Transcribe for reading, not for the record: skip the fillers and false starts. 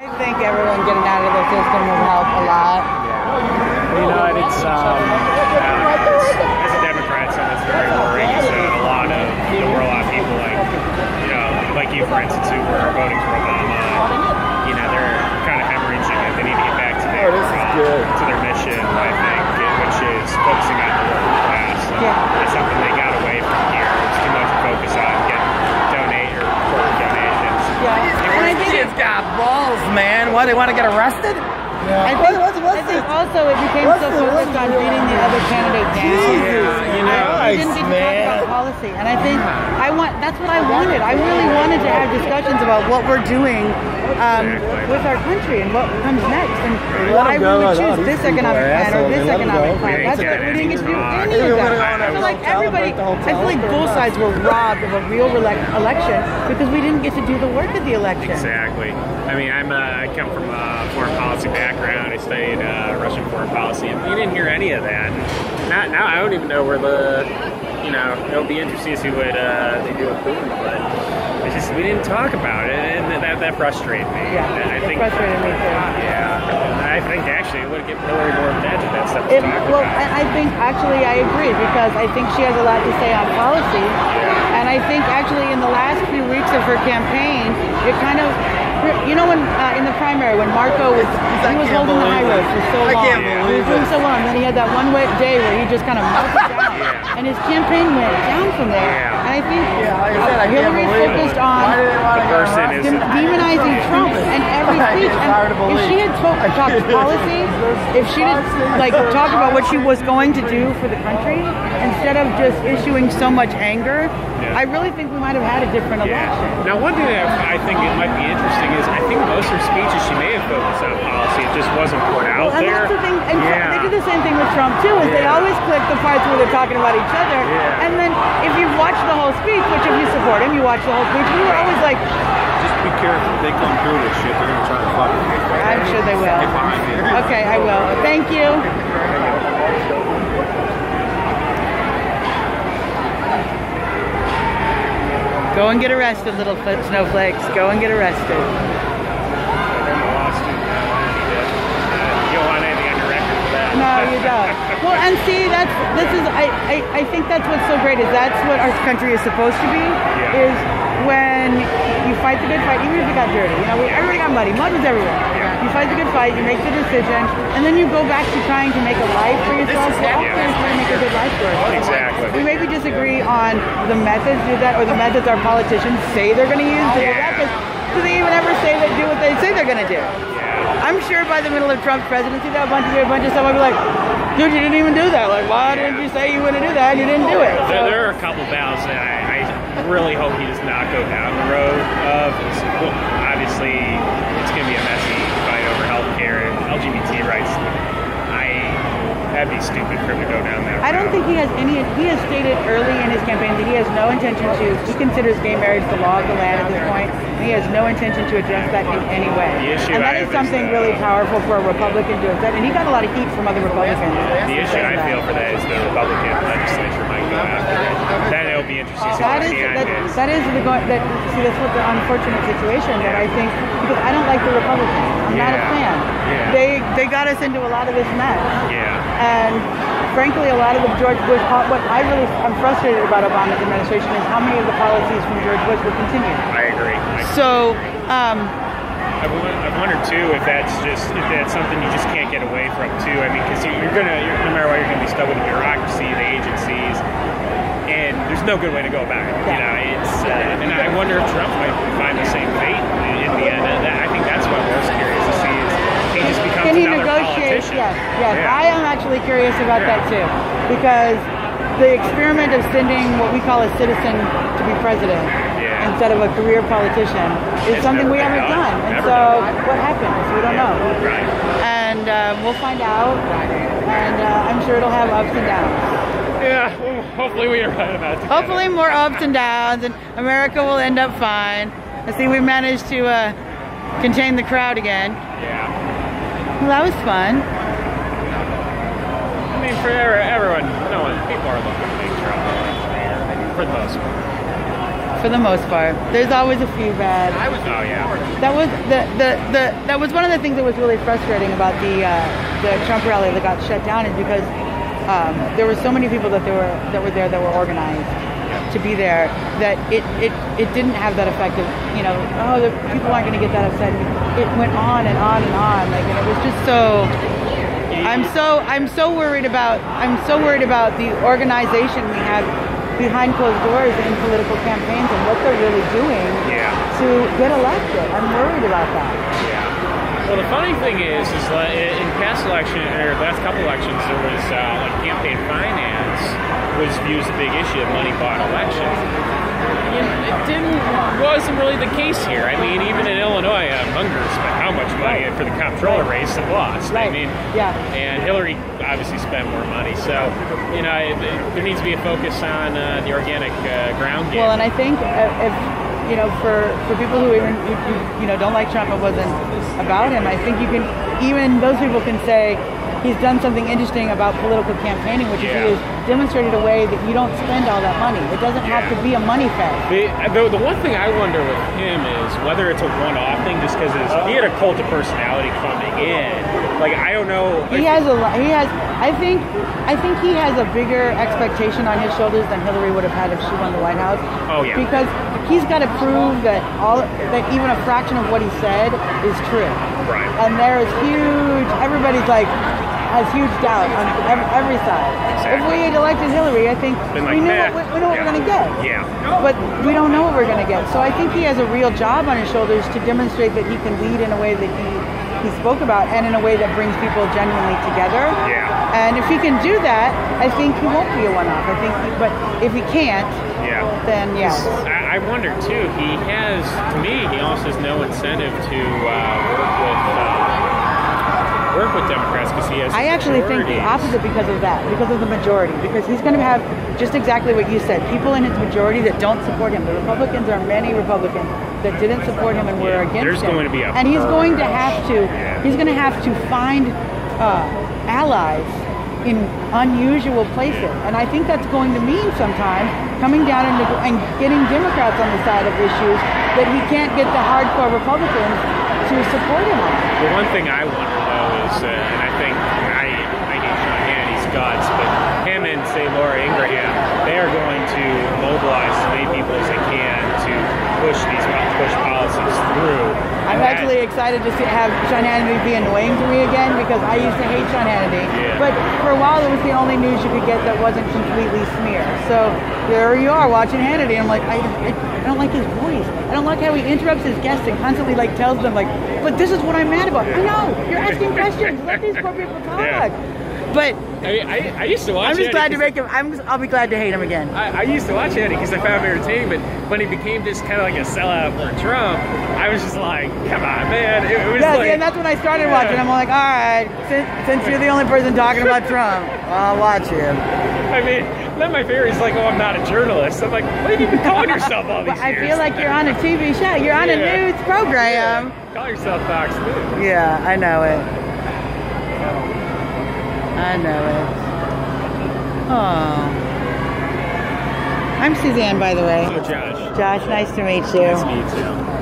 I think everyone getting out of the system will help a lot. Yeah. You know, it's as a Democrat, so that's very worrying. So a lot of people like you, for instance, who were voting for Obama, you know, they're kind of hemorrhaging it. They need to get back to their mission, I think, which is focusing on the working class. So that's something they got away from here. It's too much focus on getting corporate donations. And I think it's got balls, man. What, they want to get arrested? I think also it became so focused on beating the other candidate down. We didn't get to talk about policy, and I think that's what I wanted. I really wanted to have discussions about what we're doing with our country and what comes next, and why we would choose this economic plan or this economic plan. That's what we didn't get to do any of that. I feel like everybody, I feel like both sides were robbed of a real election because we didn't get to do the work of the election. Exactly. I mean, I come from a foreign policy background. I studied Russian foreign policy, and we didn't hear any of that. Now I don't even know where it'll be interesting to see what they do with Putin, but it's just we didn't talk about it, and that frustrated me. Yeah, it frustrated me too. Yeah, I think actually it would get Hillary more mad at that stuff. I think actually I agree because I think she has a lot to say on policy, and I think actually in the last few weeks of her campaign, it kind of. You know when in the primary when Marco was holding the high road for so long, he was doing so long, and then he had that one day where he just kind of melted down, and his campaign went down from there. And I think Hillary focused on demonizing Trump and every speech. And if she had talked policy, if she did talk about what she was going to do for the country instead of just issuing so much anger, I really think we might have had a different election. Now, one thing that I think it might be interesting is I think most of her speeches she may have focused on policy. It just wasn't put out there. And that's the thing. And they do the same thing with Trump too. Is they always click the parts where they're talking about each other. And then if you watch the whole speech, which if you support him, you watch the whole speech. We were always like, just be careful. If they come through this shit, they're gonna try to fuck you. I'm sure they will. Okay, I will. Thank you. Go and get arrested, little snowflakes. Go and get arrested. You don't want anything on your record for that. No, you don't. Well, and see, I think that's what's so great is that's what our country is supposed to be. Is when you fight the good fight, even if it got dirty. You know, everybody got muddy. Mud was everywhere. You fight the good fight, you make the decision, and then you go back to trying to make a life for yourself. We're all trying to make a good life for ourselves. Exactly. We maybe disagree on the methods to do that, or the methods our politicians say they're going to use to do that, but do they even ever do what they say they're going to do? I'm sure by the middle of Trump's presidency, that a bunch of stuff I'd be like, dude, you didn't even do that. Like, why didn't you say you were going to do that? You didn't do it. So there are a couple battles that I really hope he does not go down the road of. Obviously, it's going to be a messy fight over healthcare and LGBT rights. That'd be stupid for him to go down that road. I don't think he has stated early in his campaign that he has no intention he considers gay marriage the law of the land at this point, and he has no intention to address that in any way. And that is something really powerful for a Republican to have said, and he got a lot of heat from other Republicans. The issue I feel for that is the Republican legislature might go after it. Then it'll be interesting to see what that's what the unfortunate situation that I think, because I don't like the Republicans. I'm not a fan. They got us into a lot of this mess. And frankly, a lot of the George Bush, what I'm frustrated about Obama's administration is how many of the policies from George Bush will continue. I agree. So, I've wondered too if that's something you just can't get away from too. I mean, because no matter what, you're gonna be stuck with the bureaucracy, the agencies, and there's no good way to go about it. You know, and I wonder if Trump might find the same fate in the end. I think that's what we're curious to see. He just becomes another politician. Yes. I am actually curious about that too, because the experiment of sending what we call a citizen to be president instead of a career politician is something we haven't done. And so what happens? We don't know. Right. And we'll find out, and I'm sure it'll have ups and downs. Yeah, well, hopefully we are right about it. Hopefully more ups and downs, and America will end up fine. I see we managed to contain the crowd again. Yeah. Well, that was fun. I mean, for everyone, people are looking to make trouble for the most part. for the most part. There's always a few bad. Oh yeah. That was one of the things that was really frustrating about the Trump rally that got shut down, is because there were so many people that were there that were organized to be there, that it didn't have that effect of, you know, oh, the people aren't going to get that upset. It went on and on and on, like, and it was just so. I'm so worried about the organization we have behind closed doors in political campaigns and what they're really doing to get elected. I'm worried about that. Yeah. Well, the funny thing is like in past election or last couple elections, there was like campaign finance was viewed as a big issue, money bought elections. Wasn't really the case here. I mean, even in Illinois, Munger spent how much money for the comptroller race and lost. Right. I mean, and Hillary obviously spent more money. So, you know, there needs to be a focus on the organic ground game. Well, and I think if you know, for people who even you know don't like Trump, it wasn't about him. I think you can, even those people can say he's done something interesting about political campaigning, which is he has demonstrated a way that you don't spend all that money. It doesn't have to be a money fest. The one thing I wonder with him is whether it's a one-off thing, just because he had a cult of personality coming in. Like, I don't know. I think he has a bigger expectation on his shoulders than Hillary would have had if she won the White House. Oh yeah. Because he's got to prove that even a fraction of what he said is true. Right. And there is huge. Everybody's like has huge doubt on every side. Exactly. If we had elected Hillary, I think we know what we're going to get. Yeah. But we don't know what we're going to get. So I think he has a real job on his shoulders to demonstrate that he can lead in a way that he spoke about, and in a way that brings people genuinely together. Yeah. And if he can do that, I think he won't be a one-off. I think, but if he can't, then yes. I wonder too. He has, to me, he also has no incentive to work with Democrats because he has. I actually think the opposite because of that, because of the majority, because he's going to have just exactly what you said, people in his majority that don't support him. The Republicans are many Republicans that didn't support him and were against There's him. Going to be and he's going to have to find allies in unusual places, and I think that's going to mean sometimes coming down and getting Democrats on the side of issues that he can't get the hardcore Republicans to support him on. The one thing I wonder though is, and I think I hate Sean Hannity's guts, but him and say Laura Ingraham, they are going to mobilize as many people as they can to push policies through. I'm actually excited to have Sean Hannity be annoying to me again, because I used to hate Sean Hannity. Yeah. But for a while, it was the only news you could get that wasn't completely smear. So there you are watching Hannity. I'm like, I don't like his voice. I don't like how he interrupts his guests and constantly like tells them like, but this is what I'm mad about. I know, you're asking questions. Let these poor people talk. Yeah. But I used to watch. I'm just glad to make him. I'll be glad to hate him again. I used to watch Hannity because I found him entertaining, but when he became just kind of like a sellout for Trump, I was just like, come on, man. It was like, and that's when I started watching. I'm like, all right, since you're the only person talking about Trump, I'll watch him. I mean, then my favorite is like, oh, I'm not a journalist. I'm like, what have you been calling yourself all these years? I feel like you're on a TV show. You're on a news program. Yeah. Call yourself Fox News. Yeah, I know it. I know it. Oh. I'm Suzanne, by the way. So, Josh. Josh, nice to meet you. Nice to meet you.